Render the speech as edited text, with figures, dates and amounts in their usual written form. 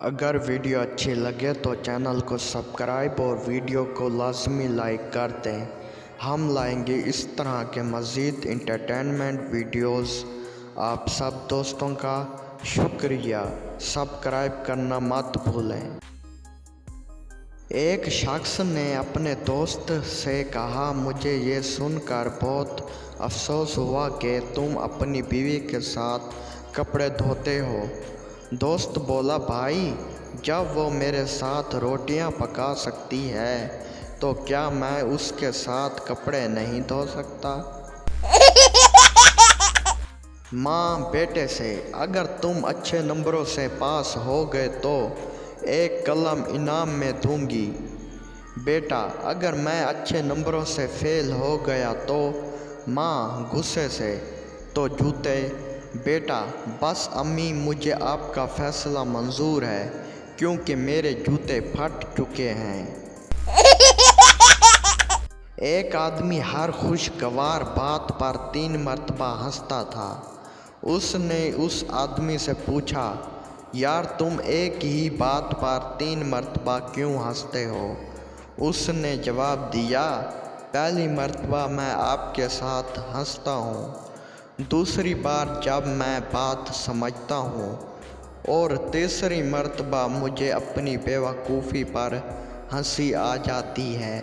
अगर वीडियो अच्छी लगे तो चैनल को सब्सक्राइब और वीडियो को लाजमी लाइक कर दें। हम लाएंगे इस तरह के मज़ीद इंटरटेनमेंट वीडियोस। आप सब दोस्तों का शुक्रिया, सब्सक्राइब करना मत भूलें। एक शख्स ने अपने दोस्त से कहा, मुझे ये सुनकर बहुत अफसोस हुआ कि तुम अपनी बीवी के साथ कपड़े धोते हो। दोस्त बोला, भाई जब वो मेरे साथ रोटियां पका सकती है तो क्या मैं उसके साथ कपड़े नहीं धो सकता। माँ बेटे से, अगर तुम अच्छे नंबरों से पास हो गए तो एक कलम इनाम में दूंगी। बेटा, अगर मैं अच्छे नंबरों से फेल हो गया तो माँ गुस्से से, तो जूते। बेटा, बस अम्मी, मुझे आपका फ़ैसला मंजूर है क्योंकि मेरे जूते फट चुके हैं। एक आदमी हर खुशगवार बात पर 3 मरतबा हंसता था। उसने उस आदमी से पूछा, यार तुम एक ही बात पर 3 मरतबा क्यों हंसते हो? उसने जवाब दिया, पहली मरतबा मैं आपके साथ हंसता हूँ, दूसरी बार जब मैं बात समझता हूँ, और तीसरी मरतबा मुझे अपनी बेवकूफ़ी पर हंसी आ जाती है।